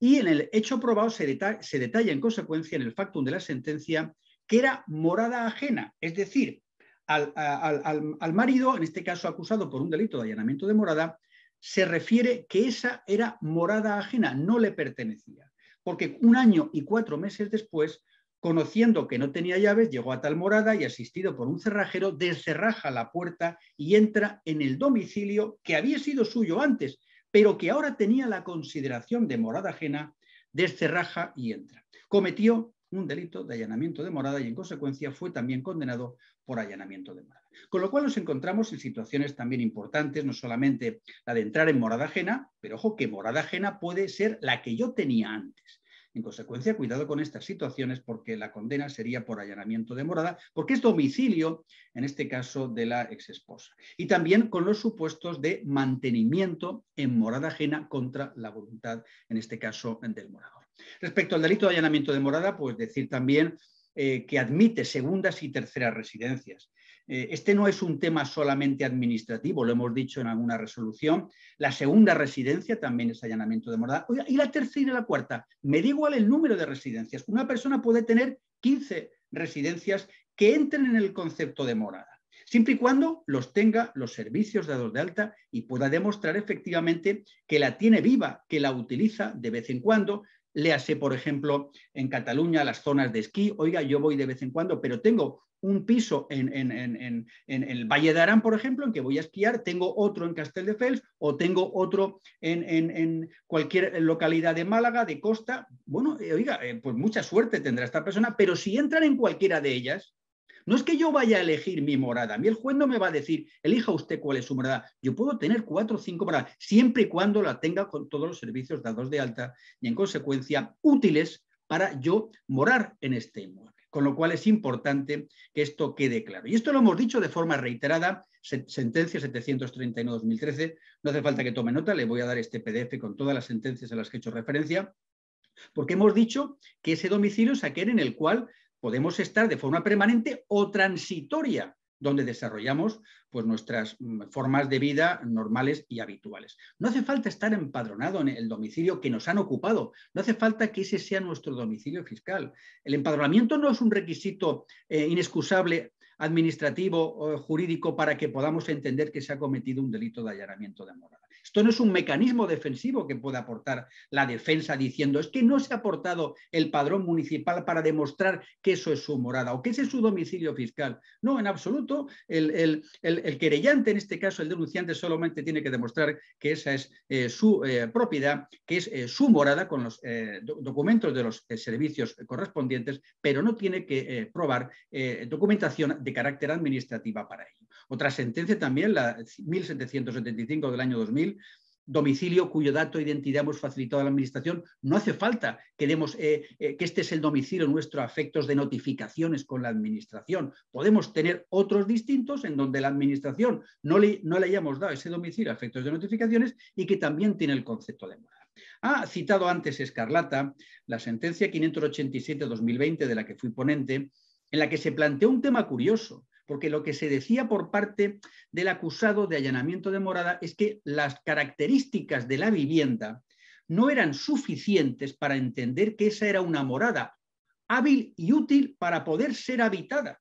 Y en el hecho probado se detalla en consecuencia en el factum de la sentencia que era morada ajena, es decir, al marido, en este caso acusado por un delito de allanamiento de morada, se refiere que esa era morada ajena, no le pertenecía, porque 1 año y 4 meses después, conociendo que no tenía llaves, llegó a tal morada y, asistido por un cerrajero, descerraja la puerta y entra en el domicilio que había sido suyo antes, pero que ahora tenía la consideración de morada ajena, descerraja y entra. Cometió un delito de allanamiento de morada y, en consecuencia, fue también condenado por allanamiento de morada. Con lo cual nos encontramos en situaciones también importantes, no solamente la de entrar en morada ajena, pero ojo que morada ajena puede ser la que yo tenía antes. En consecuencia, cuidado con estas situaciones, porque la condena sería por allanamiento de morada, porque es domicilio, en este caso, de la exesposa. Y también con los supuestos de mantenimiento en morada ajena contra la voluntad, en este caso, del morador. Respecto al delito de allanamiento de morada, pues decir también que admite segundas y terceras residencias. Este no es un tema solamente administrativo, lo hemos dicho en alguna resolución. La segunda residencia también es allanamiento de morada. Oiga, y la tercera y la cuarta, me da igual el número de residencias. Una persona puede tener 15 residencias que entren en el concepto de morada, siempre y cuando los tenga los servicios dados de alta y pueda demostrar efectivamente que la tiene viva, que la utiliza de vez en cuando. Léase, por ejemplo, en Cataluña, las zonas de esquí. Oiga, yo voy de vez en cuando, pero tengo un piso en el Valle de Arán, por ejemplo, en que voy a esquiar, tengo otro en Castelldefels o tengo otro en cualquier localidad de Málaga, de costa. Bueno, oiga, pues mucha suerte tendrá esta persona, pero si entran en cualquiera de ellas, no es que yo vaya a elegir mi morada. A mí el juez no me va a decir, elija usted cuál es su morada. Yo puedo tener 4 o 5 moradas, siempre y cuando la tenga con todos los servicios dados de alta y, en consecuencia, útiles para yo morar en este inmueble. Con lo cual es importante que esto quede claro. Y esto lo hemos dicho de forma reiterada, sentencia 739/2013. No hace falta que tome nota, le voy a dar este PDF con todas las sentencias a las que he hecho referencia, porque hemos dicho que ese domicilio es aquel en el cual podemos estar de forma permanente o transitoria, donde desarrollamos pues, nuestras formas de vida normales y habituales. No hace falta estar empadronado en el domicilio que nos han ocupado, no hace falta que ese sea nuestro domicilio fiscal. El empadronamiento no es un requisito inexcusable administrativo o jurídico para que podamos entender que se ha cometido un delito de allanamiento de morada. Esto no es un mecanismo defensivo que pueda aportar la defensa diciendo es que no se ha aportado el padrón municipal para demostrar que eso es su morada o que ese es su domicilio fiscal. No, en absoluto. El querellante, en este caso el denunciante, solamente tiene que demostrar que esa es su propiedad, que es su morada con los documentos de los servicios correspondientes, pero no tiene que probar documentación de carácter administrativa para ello. Otra sentencia también, la 1775 del año 2000, domicilio cuyo dato de identidad hemos facilitado a la Administración. No hace falta que demos que este es el domicilio nuestro a efectos de notificaciones con la Administración. Podemos tener otros distintos en donde la Administración no le hayamos dado ese domicilio a efectos de notificaciones y que también tiene el concepto de morada. Ha citado antes Escarlata la sentencia 587/2020 de la que fui ponente, en la que se planteó un tema curioso, porque lo que se decía por parte del acusado de allanamiento de morada es que las características de la vivienda no eran suficientes para entender que esa era una morada hábil y útil para poder ser habitada.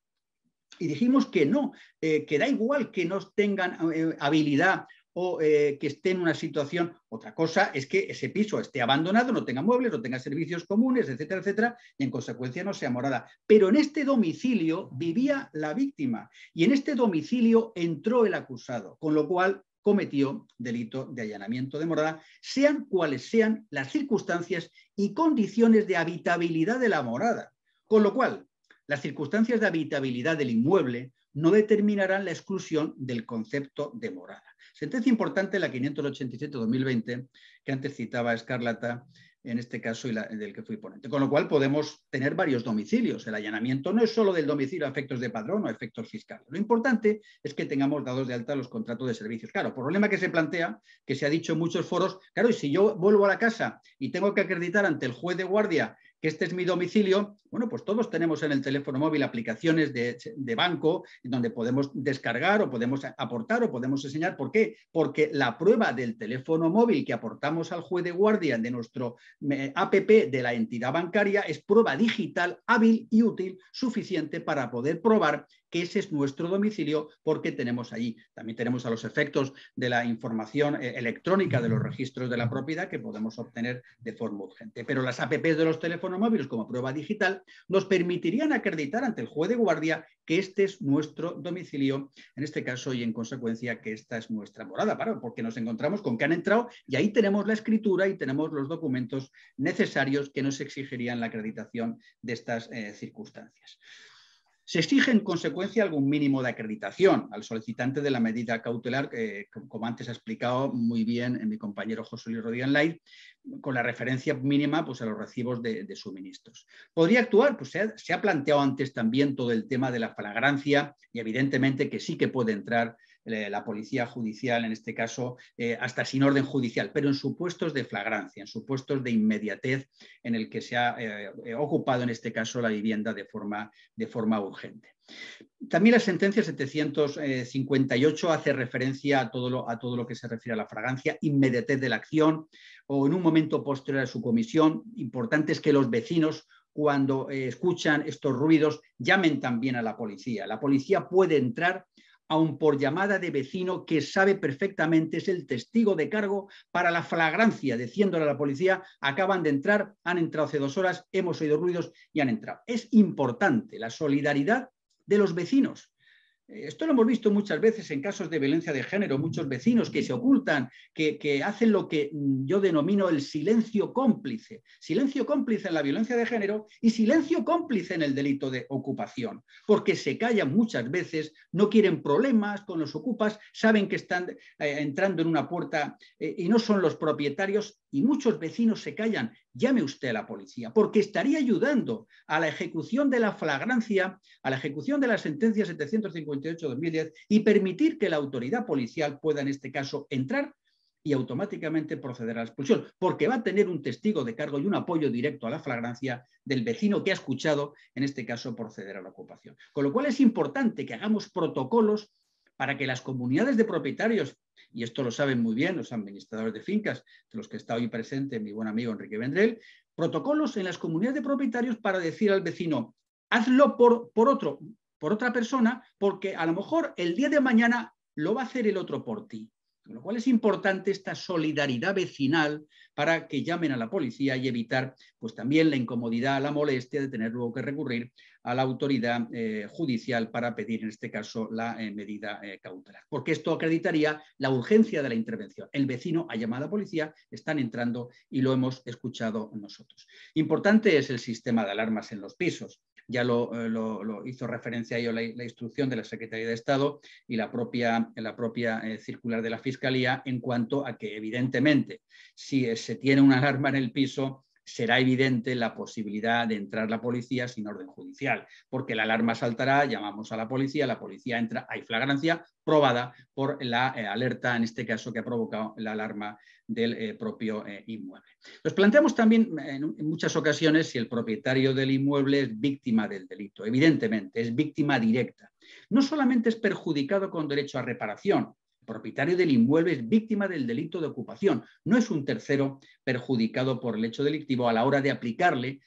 Y dijimos que no, que da igual que no tengan habilidad o que esté en una situación. Otra cosa es que ese piso esté abandonado, no tenga muebles, no tenga servicios comunes, etcétera, etcétera, y en consecuencia no sea morada. Pero en este domicilio vivía la víctima y en este domicilio entró el acusado, con lo cual cometió delito de allanamiento de morada, sean cuales sean las circunstancias y condiciones de habitabilidad de la morada. Con lo cual, las circunstancias de habitabilidad del inmueble no determinarán la exclusión del concepto de morada. Sentencia importante, la 587/2020, que antes citaba Escarlata, en este caso, y del que fui ponente. Con lo cual podemos tener varios domicilios. El allanamiento no es solo del domicilio a efectos de padrón o a efectos fiscales. Lo importante es que tengamos dados de alta los contratos de servicios. Claro, problema que se plantea, que se ha dicho en muchos foros, claro, y si yo vuelvo a la casa y tengo que acreditar ante el juez de guardia que este es mi domicilio, bueno, pues todos tenemos en el teléfono móvil aplicaciones de banco donde podemos descargar o podemos aportar o podemos enseñar. ¿Por qué? Porque la prueba del teléfono móvil que aportamos al juez de guardia de nuestro app de la entidad bancaria es prueba digital hábil y útil suficiente para poder probar que ese es nuestro domicilio porque tenemos allí. También tenemos a los efectos de la información electrónica de los registros de la propiedad que podemos obtener de forma urgente. Pero las apps de los teléfonos móviles como prueba digital nos permitirían acreditar ante el juez de guardia que este es nuestro domicilio, en este caso, y en consecuencia que esta es nuestra morada, porque nos encontramos con que han entrado y ahí tenemos la escritura y tenemos los documentos necesarios que nos exigirían la acreditación de estas circunstancias. Se exige en consecuencia algún mínimo de acreditación al solicitante de la medida cautelar, como antes ha explicado muy bien mi compañero José Luis Rodríguez Lai, con la referencia mínima pues, a los recibos de suministros. ¿Podría actuar? Pues se ha planteado antes también todo el tema de la flagrancia y evidentemente que sí que puede entrar la policía judicial, en este caso, hasta sin orden judicial, pero en supuestos de flagrancia, en supuestos de inmediatez en el que se ha ocupado, en este caso, la vivienda de forma urgente. También la sentencia 758 hace referencia a todo lo que se refiere a la flagrancia, inmediatez de la acción o en un momento posterior a su comisión. Importante es que los vecinos, cuando escuchan estos ruidos, llamen también a la policía. La policía puede entrar aun por llamada de vecino que sabe perfectamente, es el testigo de cargo para la flagrancia, diciéndole a la policía, acaban de entrar, han entrado hace 2 horas, hemos oído ruidos y han entrado. Es importante la solidaridad de los vecinos. Esto lo hemos visto muchas veces en casos de violencia de género, muchos vecinos que se ocultan, que hacen lo que yo denomino el silencio cómplice. Silencio cómplice en la violencia de género y silencio cómplice en el delito de ocupación, porque se callan muchas veces, no quieren problemas con los ocupas, saben que están entrando en una puerta y no son los propietarios y muchos vecinos se callan. Llame usted a la policía, porque estaría ayudando a la ejecución de la flagrancia, a la ejecución de la sentencia 758/2010 y permitir que la autoridad policial pueda, en este caso, entrar y automáticamente proceder a la expulsión, porque va a tener un testigo de cargo y un apoyo directo a la flagrancia del vecino que ha escuchado, en este caso, proceder a la ocupación. Con lo cual es importante que hagamos protocolos para que las comunidades de propietarios, y esto lo saben muy bien los administradores de fincas, de los que está hoy presente mi buen amigo Enrique Vendrell, protocolos en las comunidades de propietarios para decir al vecino, hazlo por otra persona, porque a lo mejor el día de mañana lo va a hacer el otro por ti. Con lo cual es importante esta solidaridad vecinal para que llamen a la policía y evitar pues, también la incomodidad, la molestia de tener luego que recurrir a la autoridad judicial para pedir, en este caso, la medida cautelar. Porque esto acreditaría la urgencia de la intervención. El vecino ha llamado a la policía, están entrando y lo hemos escuchado nosotros. Importante es el sistema de alarmas en los pisos. Ya lo hizo referencia a ello la instrucción de la Secretaría de Estado y la propia circular de la Fiscalía en cuanto a que, evidentemente, si se tiene una alarma en el piso, será evidente la posibilidad de entrar la policía sin orden judicial, porque la alarma saltará, llamamos a la policía entra, hay flagrancia probada por la alerta, en este caso, que ha provocado la alarma del propio inmueble. Nos planteamos también en muchas ocasiones si el propietario del inmueble es víctima del delito. Evidentemente, es víctima directa. No solamente es perjudicado con derecho a reparación, el propietario del inmueble es víctima del delito de ocupación, no es un tercero perjudicado por el hecho delictivo a la hora de aplicarle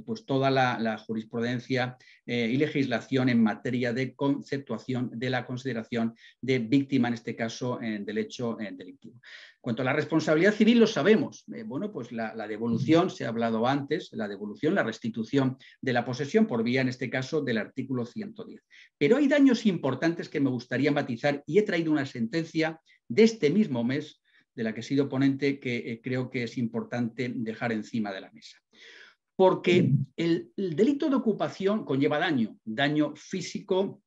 pues toda la jurisprudencia y legislación en materia de conceptuación de la consideración de víctima, en este caso, del hecho delictivo. En cuanto a la responsabilidad civil, lo sabemos. Bueno, pues la devolución, se ha hablado antes, la devolución, la restitución de la posesión por vía, en este caso, del artículo 110. Pero hay daños importantes que me gustaría matizar y he traído una sentencia de este mismo mes, de la que he sido ponente, que creo que es importante dejar encima de la mesa. Porque el delito de ocupación conlleva daño físico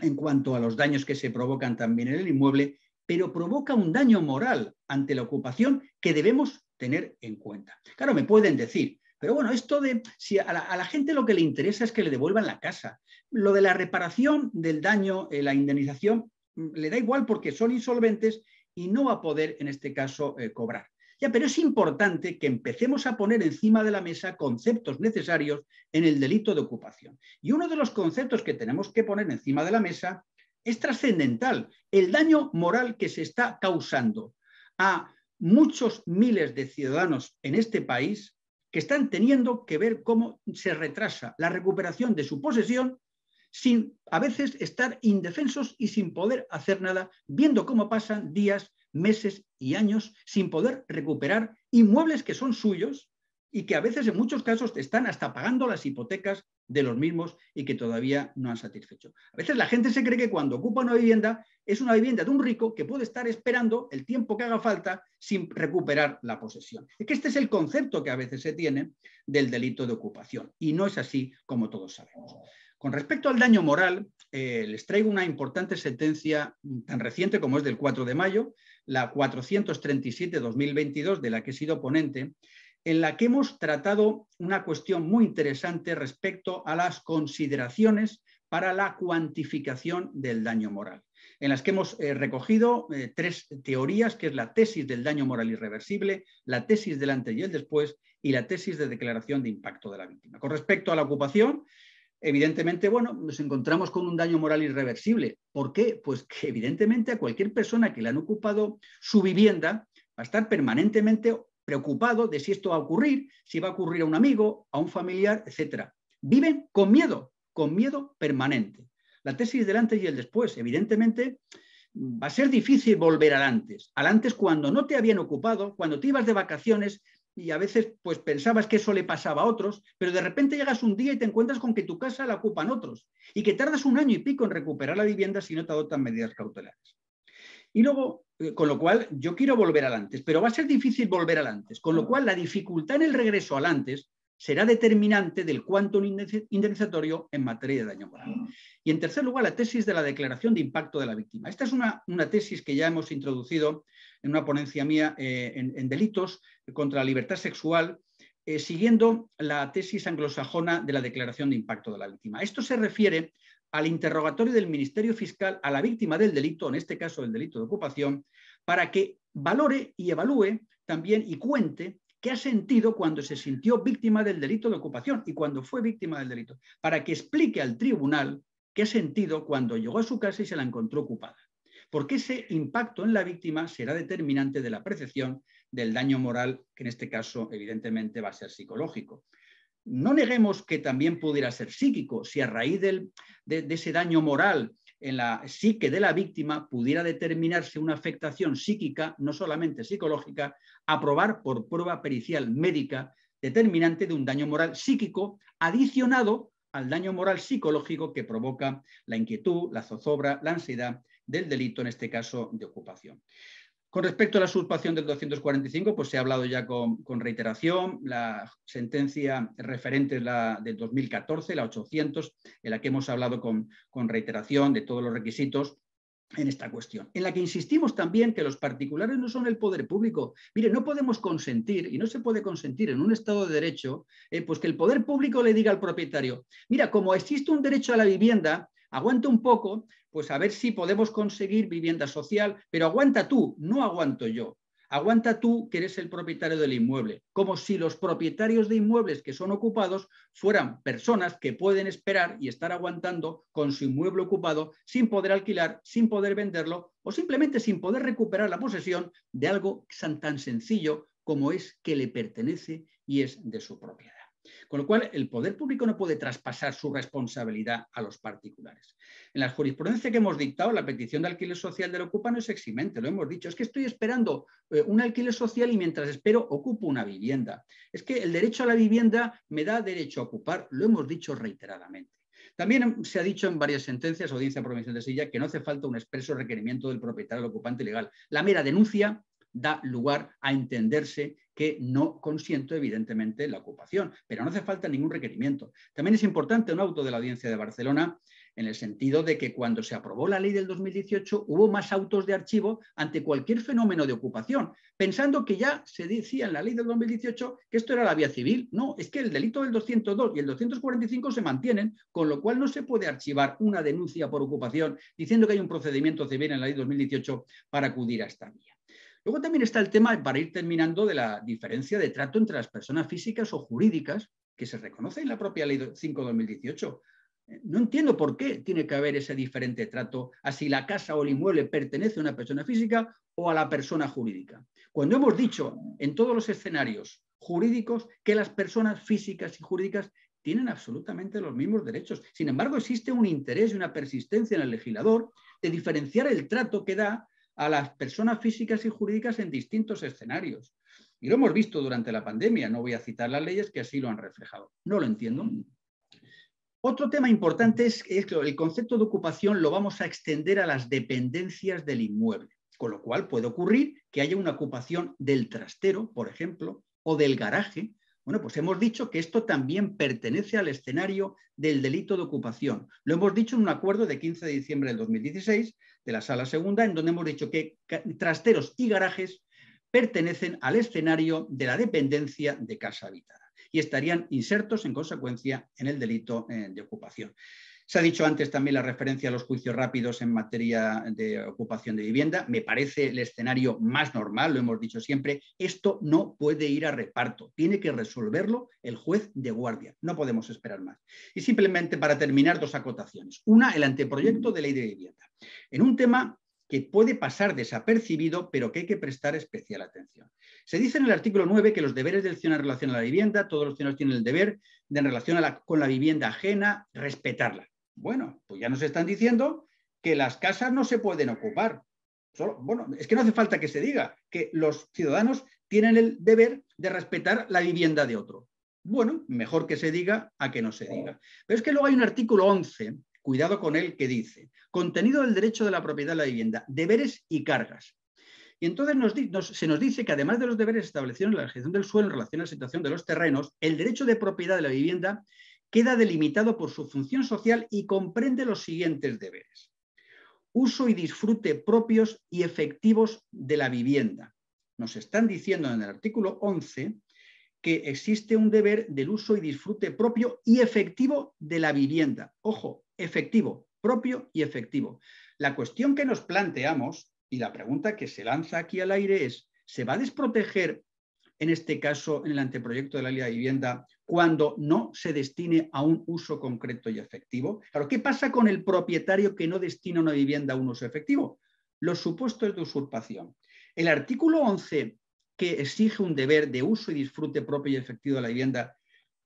en cuanto a los daños que se provocan también en el inmueble, pero provoca un daño moral ante la ocupación que debemos tener en cuenta. Claro, me pueden decir, pero bueno, esto de si a la gente lo que le interesa es que le devuelvan la casa. Lo de la reparación del daño, la indemnización, le da igual porque son insolventes y no va a poder, en este caso, cobrar. Ya, pero es importante que empecemos a poner encima de la mesa conceptos necesarios en el delito de ocupación. Y uno de los conceptos que tenemos que poner encima de la mesa es trascendental, el daño moral que se está causando a muchos miles de ciudadanos en este país que están teniendo que ver cómo se retrasa la recuperación de su posesión sin a veces estar indefensos y sin poder hacer nada, viendo cómo pasan días, meses y años sin poder recuperar inmuebles que son suyos y que a veces en muchos casos están hasta pagando las hipotecas de los mismos y que todavía no han satisfecho. A veces la gente se cree que cuando ocupa una vivienda es una vivienda de un rico que puede estar esperando el tiempo que haga falta sin recuperar la posesión. Es que este es el concepto que a veces se tiene del delito de ocupación y no es así como todos sabemos. Con respecto al daño moral, les traigo una importante sentencia tan reciente como es del 4 de mayo, la 437-2022, de la que he sido ponente, en la que hemos tratado una cuestión muy interesante respecto a las consideraciones para la cuantificación del daño moral, en las que hemos recogido tres teorías, que es la tesis del daño moral irreversible, la tesis del antes y el después y la tesis de declaración de impacto de la víctima. Con respecto a la ocupación, evidentemente, bueno, nos encontramos con un daño moral irreversible. ¿Por qué? Pues que evidentemente a cualquier persona que le han ocupado su vivienda va a estar permanentemente preocupado de si esto va a ocurrir, si va a ocurrir a un amigo, a un familiar, etc. Viven con miedo permanente. La tesis del antes y el después, evidentemente, va a ser difícil volver al antes cuando no te habían ocupado, cuando te ibas de vacaciones y a veces pues pensabas que eso le pasaba a otros, pero de repente llegas un día y te encuentras con que tu casa la ocupan otros y que tardas 1 año y pico en recuperar la vivienda si no te adoptan medidas cautelares. Y luego, con lo cual, yo quiero volver al antes, pero va a ser difícil volver al antes, con lo cual la dificultad en el regreso al antes será determinante del cuánto indemnizatorio en materia de daño moral. Y en tercer lugar, la tesis de la declaración de impacto de la víctima. Esta es una tesis que ya hemos introducido en una ponencia mía en delitos contra la libertad sexual, siguiendo la tesis anglosajona de la declaración de impacto de la víctima. Esto se refiere al interrogatorio del Ministerio Fiscal a la víctima del delito, en este caso el delito de ocupación, para que valore y evalúe también y cuente qué ha sentido cuando se sintió víctima del delito de ocupación y cuando fue víctima del delito, para que explique al tribunal qué ha sentido cuando llegó a su casa y se la encontró ocupada. Porque ese impacto en la víctima será determinante de la percepción del daño moral, que en este caso evidentemente va a ser psicológico. No neguemos que también pudiera ser psíquico, si a raíz de ese daño moral en la psique de la víctima pudiera determinarse una afectación psíquica, no solamente psicológica, a probar por prueba pericial médica determinante de un daño moral psíquico adicionado al daño moral psicológico que provoca la inquietud, la zozobra, la ansiedad del delito, en este caso de ocupación. Con respecto a la usurpación del 245, pues se ha hablado ya con reiteración. La sentencia referente es la del 2014, la 800, en la que hemos hablado con reiteración de todos los requisitos en esta cuestión, en la que insistimos también que los particulares no son el poder público. Mire, no podemos consentir, y no se puede consentir en un Estado de Derecho, pues que el poder público le diga al propietario, mira, como existe un derecho a la vivienda, aguanta un poco, pues a ver si podemos conseguir vivienda social, pero aguanta tú, no aguanto yo. Aguanta tú que eres el propietario del inmueble, como si los propietarios de inmuebles que son ocupados fueran personas que pueden esperar y estar aguantando con su inmueble ocupado sin poder alquilar, sin poder venderlo o simplemente sin poder recuperar la posesión de algo tan sencillo como es que le pertenece y es de su propiedad. Con lo cual, el poder público no puede traspasar su responsabilidad a los particulares. En la jurisprudencia que hemos dictado, la petición de alquiler social del ocupante es eximente, lo hemos dicho. Es que estoy esperando un alquiler social y mientras espero ocupo una vivienda. Es que el derecho a la vivienda me da derecho a ocupar, lo hemos dicho reiteradamente. También se ha dicho en varias sentencias, Audiencia Provincial de Sevilla, que no hace falta un expreso requerimiento del propietario del ocupante ilegal. La mera denuncia da lugar a entenderse que no consiento evidentemente la ocupación, pero no hace falta ningún requerimiento. También es importante un auto de la Audiencia de Barcelona en el sentido de que cuando se aprobó la ley del 2018 hubo más autos de archivo ante cualquier fenómeno de ocupación, pensando que ya se decía en la ley del 2018 que esto era la vía civil. No, es que el delito del 202 y el 245 se mantienen, con lo cual no se puede archivar una denuncia por ocupación diciendo que hay un procedimiento civil en la ley 2018 para acudir a esta vía. Luego también está el tema, para ir terminando, de la diferencia de trato entre las personas físicas o jurídicas que se reconoce en la propia Ley 5/2018. No entiendo por qué tiene que haber ese diferente trato a si la casa o el inmueble pertenece a una persona física o a la persona jurídica. Cuando hemos dicho en todos los escenarios jurídicos que las personas físicas y jurídicas tienen absolutamente los mismos derechos. Sin embargo, existe un interés y una persistencia en el legislador de diferenciar el trato que da a las personas físicas y jurídicas en distintos escenarios. Y lo hemos visto durante la pandemia. No voy a citar las leyes que así lo han reflejado. No lo entiendo. Otro tema importante es que el concepto de ocupación lo vamos a extender a las dependencias del inmueble, con lo cual puede ocurrir que haya una ocupación del trastero, por ejemplo, o del garaje. Bueno, pues hemos dicho que esto también pertenece al escenario del delito de ocupación. Lo hemos dicho en un acuerdo de 15 de diciembre del 2016 de la Sala Segunda, en donde hemos dicho que trasteros y garajes pertenecen al escenario de la dependencia de casa habitada y estarían insertos, en consecuencia, en el delito de ocupación. Se ha dicho antes también la referencia a los juicios rápidos en materia de ocupación de vivienda. Me parece el escenario más normal, lo hemos dicho siempre. Esto no puede ir a reparto, tiene que resolverlo el juez de guardia. No podemos esperar más. Y simplemente para terminar, dos acotaciones. Una, el anteproyecto de ley de vivienda. En un tema que puede pasar desapercibido, pero que hay que prestar especial atención. Se dice en el artículo 9 que los deberes del ciudadano en relación a la vivienda, todos los ciudadanos tienen el deber de en relación con la vivienda ajena, respetarla. Bueno, pues ya nos están diciendo que las casas no se pueden ocupar. Bueno, es que no hace falta que se diga que los ciudadanos tienen el deber de respetar la vivienda de otro. Bueno, mejor que se diga a que no se diga. Pero es que luego hay un artículo 11, cuidado con él, que dice: contenido del derecho de la propiedad de la vivienda, deberes y cargas. Y entonces se nos dice que además de los deberes establecidos en la legislación del suelo en relación a la situación de los terrenos, el derecho de propiedad de la vivienda queda delimitado por su función social y comprende los siguientes deberes: uso y disfrute propios y efectivos de la vivienda. Nos están diciendo en el artículo 11 que existe un deber del uso y disfrute propio y efectivo de la vivienda. Ojo, efectivo, propio y efectivo. La cuestión que nos planteamos y la pregunta que se lanza aquí al aire es: ¿se va a desproteger en este caso en el anteproyecto de la ley de vivienda cuando no se destine a un uso concreto y efectivo? Claro, ¿qué pasa con el propietario que no destina una vivienda a un uso efectivo? Los supuestos de usurpación. El artículo 11, que exige un deber de uso y disfrute propio y efectivo de la vivienda,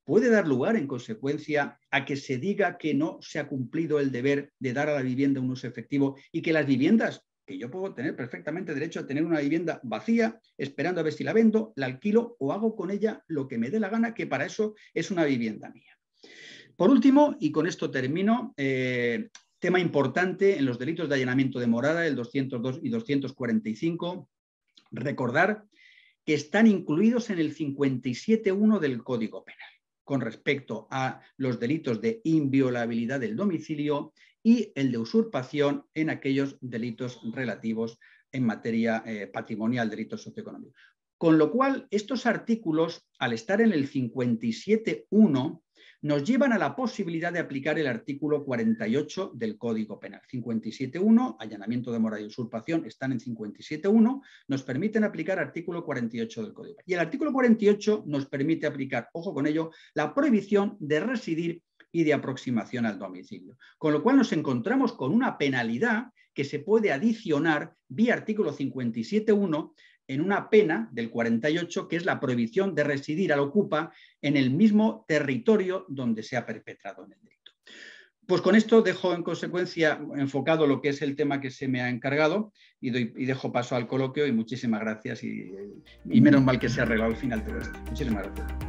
puede dar lugar, en consecuencia, a que se diga que no se ha cumplido el deber de dar a la vivienda un uso efectivo y que las viviendas, que yo puedo tener perfectamente derecho a tener una vivienda vacía, esperando a ver si la vendo, la alquilo o hago con ella lo que me dé la gana, que para eso es una vivienda mía. Por último, y con esto termino, tema importante en los delitos de allanamiento de morada, el 202 y 245, recordar que están incluidos en el 57.1 del Código Penal, con respecto a los delitos de inviolabilidad del domicilio y el de usurpación en aquellos delitos relativos en materia patrimonial, delitos socioeconómicos. Con lo cual, estos artículos, al estar en el 57.1, nos llevan a la posibilidad de aplicar el artículo 48 del Código Penal. 57.1, allanamiento de morada y usurpación, están en 57.1, nos permiten aplicar artículo 48 del Código Penal. Y el artículo 48 nos permite aplicar, ojo con ello, la prohibición de residir y de aproximación al domicilio. Con lo cual nos encontramos con una penalidad que se puede adicionar vía artículo 57.1 en una pena del 48, que es la prohibición de residir al ocupa en el mismo territorio donde se ha perpetrado el delito. Pues con esto dejo en consecuencia enfocado lo que es el tema que se me ha encargado y dejo paso al coloquio y muchísimas gracias y menos mal que se ha arreglado al final todo esto. Muchísimas gracias.